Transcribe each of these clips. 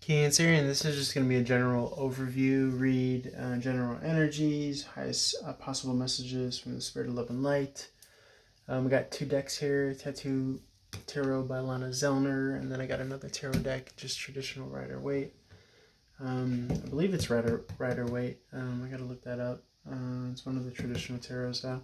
Cancerian, this is just going to be a general overview, read general energies, highest possible messages from the Spirit of Love and Light. We got two decks here, Tattoo Tarot by Lana Zellner, and then I got another tarot deck, just traditional Rider-Waite. I believe it's Rider-Waite. I got to look that up. It's one of the traditional tarots though.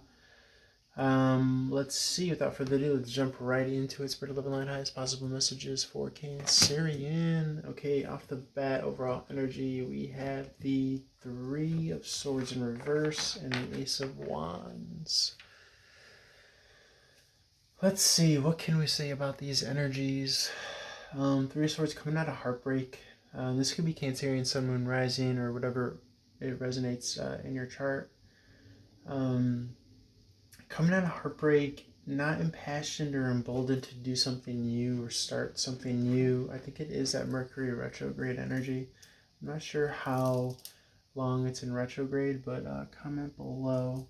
Let's see, without further ado, let's jump right into it. Spirit of Love and Light, highest possible messages for Cancerian. Okay, off the bat, overall energy, we have the Three of Swords in reverse and the Ace of Wands. Let's see, what can we say about these energies? Three of Swords coming out of heartbreak. This could be Cancerian, Sun, Moon, Rising, or whatever it resonates in your chart. Coming out of heartbreak, not impassioned or emboldened to do something new or start something new. I think it is that Mercury retrograde energy. I'm not sure how long it's in retrograde, but comment below.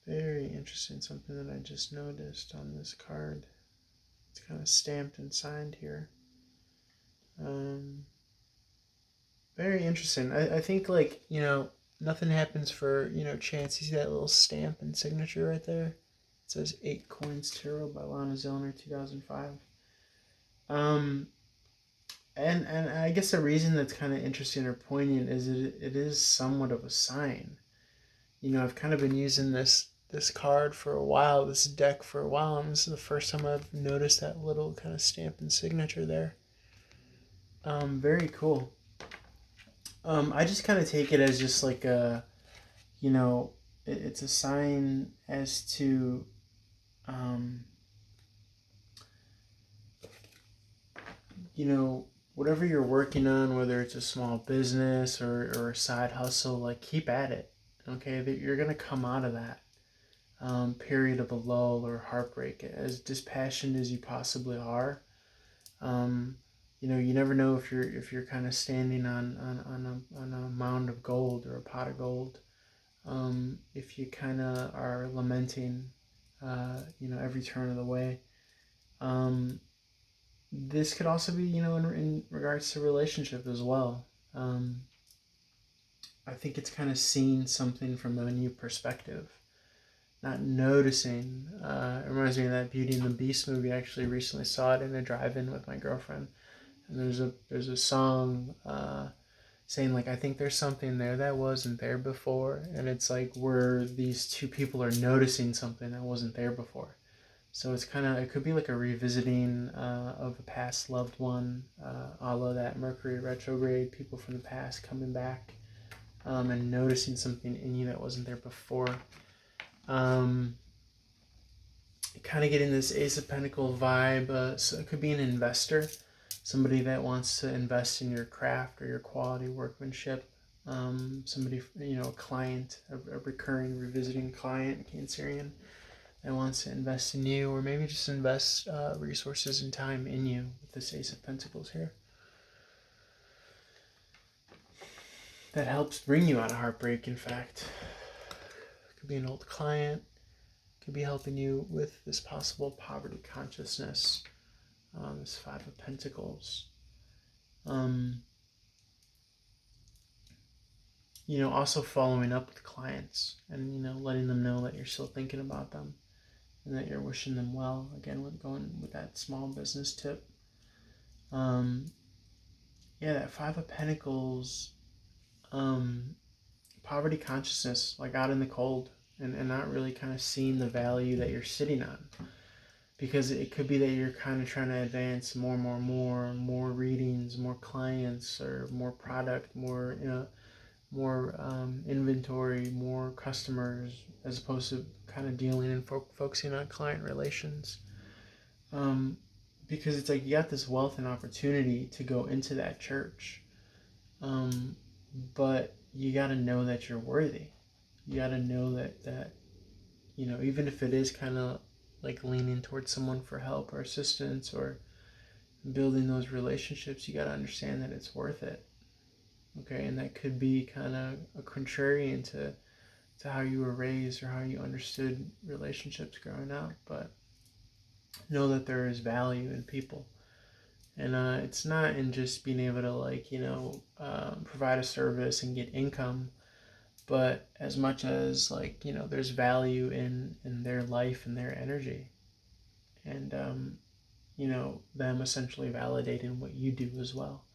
Very interesting, something that I just noticed on this card. It's kind of stamped and signed here. Very interesting. I think, like, nothing happens for, chance. You see that little stamp and signature right there? It says 8 Coins Tarot by Lana Zellner, 2005. And I guess the reason that's kind of interesting or poignant is it is somewhat of a sign. I've kind of been using this card for a while, this deck for a while, and this is the first time I've noticed that little kind of stamp and signature there. Very cool. I just kind of take it as just like a, it's a sign as to, whatever you're working on, whether it's a small business or a side hustle, like, keep at it, okay? That you're going to come out of that period of a lull or heartbreak as dispassionate as you possibly are. You never know if you're kind of standing on a mound of gold or a pot of gold. If you kind of are lamenting, every turn of the way. This could also be, in regards to relationship as well. I think it's kind of seeing something from a new perspective. Not noticing. It reminds me of that Beauty and the Beast movie. I actually recently saw it in a drive-in with my girlfriend. And there's a song saying, like, I think there's something there that wasn't there before. And it's like where these two people are noticing something that wasn't there before. So it's it could be like a revisiting of a past loved one, a la that Mercury retrograde, people from the past coming back and noticing something in you that wasn't there before. Kind of getting this Ace of Pentacles vibe. So it could be an investor, somebody that wants to invest in your craft or your quality workmanship. Somebody, a client, a recurring, revisiting client, Cancerian, that wants to invest in you, or maybe just invest resources and time in you with this Ace of Pentacles here. That helps bring you out of heartbreak, in fact. Could be an old client. Could be helping you with this possible poverty consciousness. This Five of Pentacles. Also following up with clients and, letting them know that you're still thinking about them and that you're wishing them well. Again, going with that small business tip. That Five of Pentacles, poverty consciousness, like out in the cold and not really kind of seeing the value that you're sitting on. Because it could be that you're kind of trying to advance more readings, more clients, or more product, more inventory, more customers, as opposed to kind of dealing and focusing on client relations. Because it's like you got this wealth and opportunity to go into that church, but you got to know that you're worthy. You got to know that even if it is kind of like leaning towards someone for help or assistance or building those relationships, you got to understand that it's worth it. Okay, and that could be kind of a contrarian to how you were raised or how you understood relationships growing up, but know that there is value in people. And it's not in just being able to, like, provide a service and get income, but as much as, like, there's value in their life and their energy. And, them essentially validating what you do as well.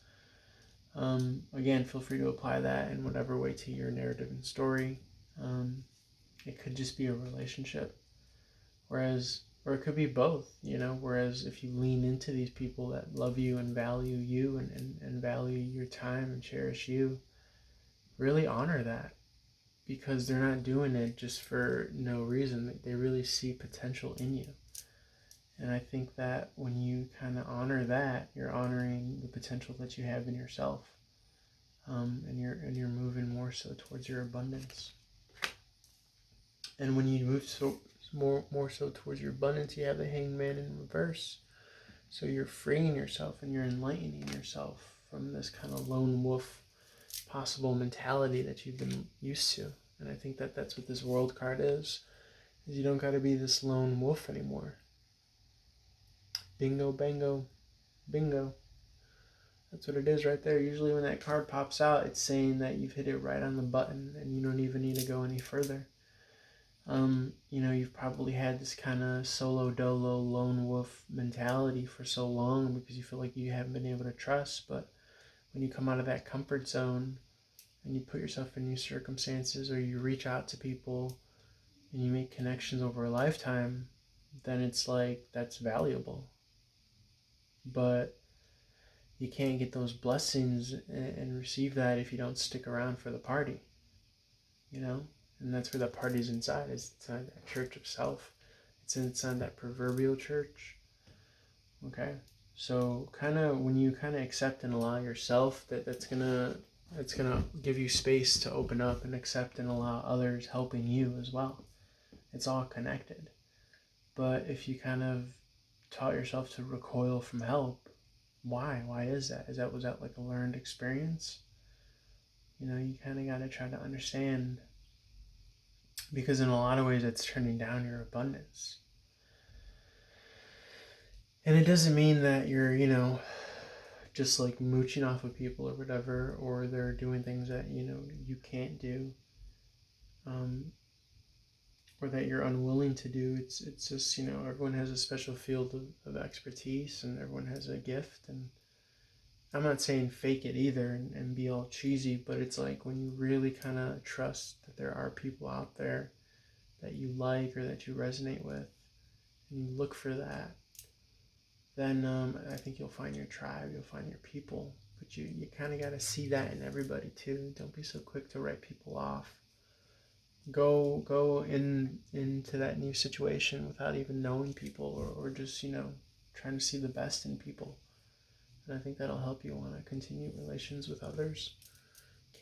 Again, feel free to apply that in whatever way to your narrative and story. It could just be a relationship. Or it could be both, whereas if you lean into these people that love you and value you and value your time and cherish you, really honor that, because they're not doing it just for no reason. They really see potential in you. And I think that when you kind of honor that, you're honoring the potential that you have in yourself. And you're moving more so towards your abundance. And when you move more so towards your abundance, you have the Hanged Man in reverse. So you're freeing yourself and you're enlightening yourself from this kind of lone wolf possible mentality that you've been used to. And I think that that's what this World card is you don't got to be this lone wolf anymore. Bingo, bango, bingo. That's what it is right there. Usually when that card pops out, it's saying that you've hit it right on the button and you don't even need to go any further. You've probably had this kind of solo dolo lone wolf mentality for so long because you feel like you haven't been able to trust. But when you come out of that comfort zone and you put yourself in new circumstances, or you reach out to people and you make connections over a lifetime, then it's like that's valuable. But you can't get those blessings and receive that if you don't stick around for the party, And that's where the party's inside. It's inside that church of self. It's inside that proverbial church. Okay? So kind of when you kind of accept and allow yourself, that's gonna give you space to open up and accept and allow others helping you as well. It's all connected. But if you kind of taught yourself to recoil from help, why? Why is that? Was that like a learned experience? You kind of got to try to understand, because in a lot of ways it's turning down your abundance. And it doesn't mean that you're, just like mooching off of people or whatever, or they're doing things that, you can't do, or that you're unwilling to do. It's just, everyone has a special field of expertise, and everyone has a gift. And I'm not saying fake it either and be all cheesy, but it's like when you really kind of trust that there are people out there that you like or that you resonate with, and you look for that, then I think you'll find your tribe, you'll find your people. But you kind of got to see that in everybody too. Don't be so quick to write people off. Go into that new situation without even knowing people, or just, trying to see the best in people. And I think that'll help you want to continue relations with others.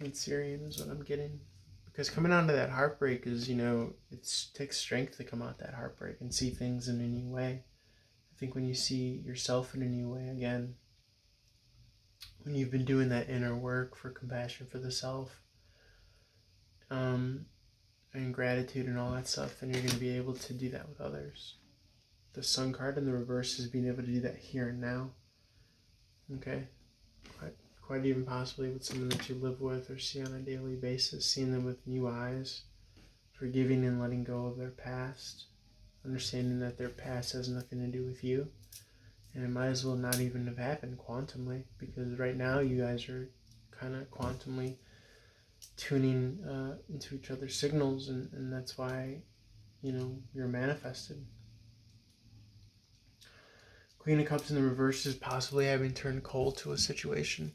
Cancerian is what I'm getting. Because coming out of that heartbreak is, it takes strength to come out that heartbreak and see things in a new way. I think when you see yourself in a new way again, when you've been doing that inner work for compassion for the self, and gratitude and all that stuff, then you're going to be able to do that with others. The Sun card in the reverse is being able to do that here and now. Okay? Quite even possibly with someone that you live with or see on a daily basis, seeing them with new eyes, forgiving and letting go of their past, understanding that their past has nothing to do with you, and it might as well not even have happened quantumly, because right now you guys are kind of quantumly tuning into each other's signals, and that's why, you're manifested. Queen of Cups in the reverse is possibly having turned cold to a situation.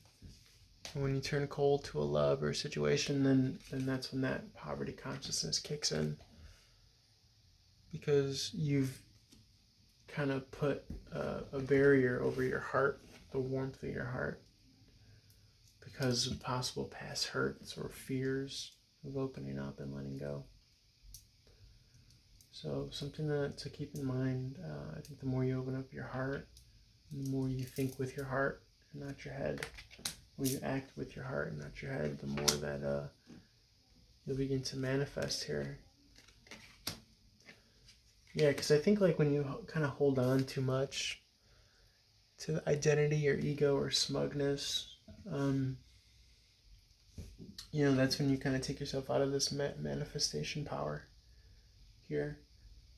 And when you turn cold to a love or a situation, then that's when that poverty consciousness kicks in. Because you've kind of put a barrier over your heart, the warmth of your heart, because of possible past hurts or fears of opening up and letting go. So something to keep in mind. I think the more you open up your heart, the more you think with your heart and not your head, when you act with your heart and not your head, the more that you'll begin to manifest here. Yeah, because I think like when you kind of hold on too much to the identity or ego or smugness, um, that's when you kind of take yourself out of this manifestation power here.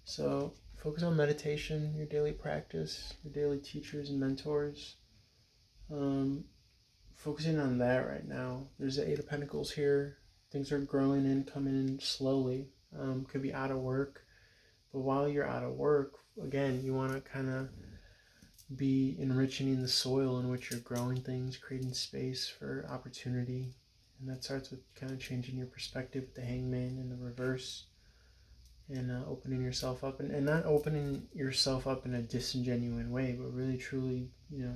So focus on meditation, your daily practice, your daily teachers and mentors. Um, Focusing on that right now. There's the Eight of Pentacles here. Things are growing in, coming in slowly. Could be out of work. But while you're out of work, again, you want to kind of be enriching the soil in which you're growing things, creating space for opportunity. And that starts with kind of changing your perspective with the Hangman in the reverse, and opening yourself up, and not opening yourself up in a disingenuous way, but really truly,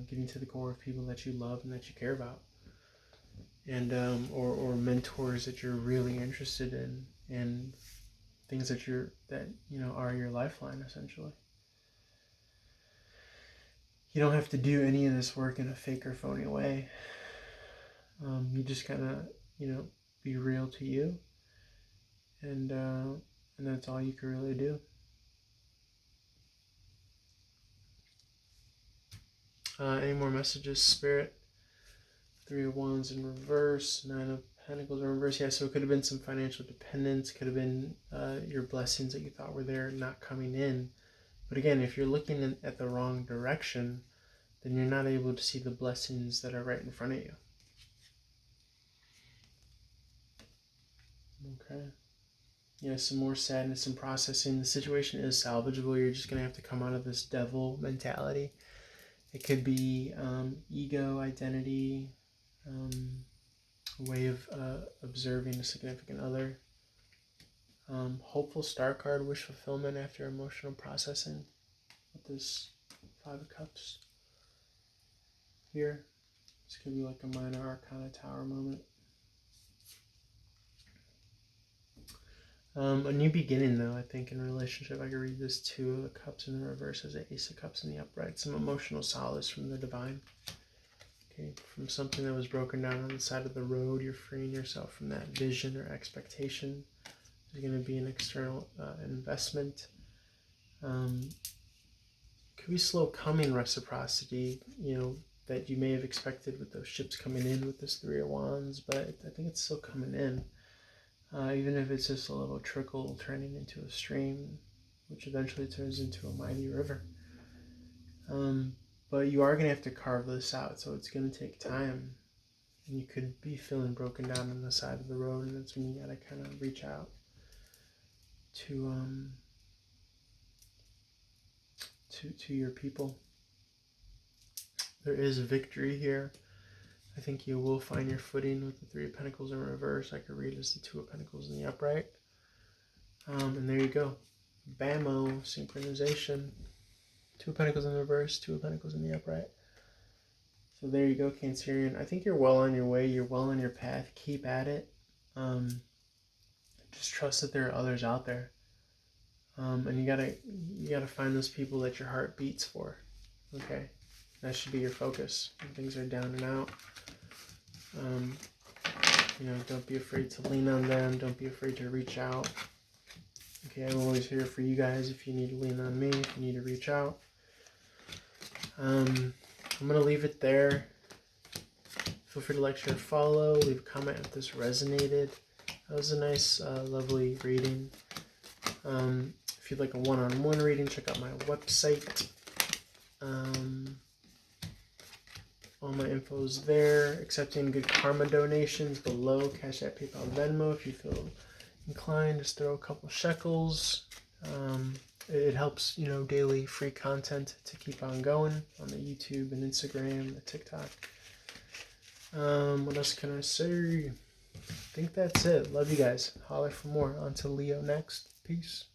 getting to the core of people that you love and that you care about, and or mentors that you're really interested in, and things that are your lifeline essentially. You don't have to do any of this work in a fake or phony way. You just kind of be real to you, and that's all you can really do. Any more messages, Spirit? Three of Wands in reverse, Nine of Pentacles in reverse. Yeah, so it could have been some financial dependence, could have been your blessings that you thought were there not coming in. But again, if you're looking at the wrong direction, then you're not able to see the blessings that are right in front of you. Okay. Yeah, some more sadness and processing. The situation is salvageable. You're just going to have to come out of this devil mentality. It could be ego, identity, a way of observing a significant other. Hopeful star card, wish fulfillment after emotional processing with this Five of Cups here. This could be like a minor arcana tower moment. A new beginning, though, I think, in a relationship. I could read this Two of the Cups in the reverse as an Ace of Cups in the upright. Some emotional solace from the divine. Okay, from something that was broken down on the side of the road, you're freeing yourself from that vision or expectation. There's going to be an external investment. Could be slow coming reciprocity, that you may have expected with those ships coming in with this Three of Wands, but I think it's still coming in. Even if it's just a little trickle turning into a stream, which eventually turns into a mighty river. But you are going to have to carve this out, so it's going to take time. And you could be feeling broken down on the side of the road, and that's when you got to kind of reach out to your people. There is victory here. I think you will find your footing with the Three of Pentacles in reverse. I could read as the Two of Pentacles in the upright. And there you go. Bammo, synchronization. Two of Pentacles in reverse, Two of Pentacles in the upright. So there you go, Cancerian. I think you're well on your way. You're well on your path. Keep at it. Just trust that there are others out there. And you gotta find those people that your heart beats for. Okay? That should be your focus when things are down and out. Don't be afraid to lean on them. Don't be afraid to reach out. Okay, I'm always here for you guys if you need to lean on me, if you need to reach out. I'm going to leave it there. Feel free to like, share, follow. Leave a comment if this resonated. That was a nice, lovely reading. If you'd like a one-on-one reading, check out my website. All my info is there. Accepting good karma donations below. Cash App, PayPal, Venmo. If you feel inclined, just throw a couple shekels. It helps, daily free content to keep on going on the YouTube and Instagram, the TikTok. What else can I say? I think that's it. Love you guys. Holler for more. On to Leo next. Peace.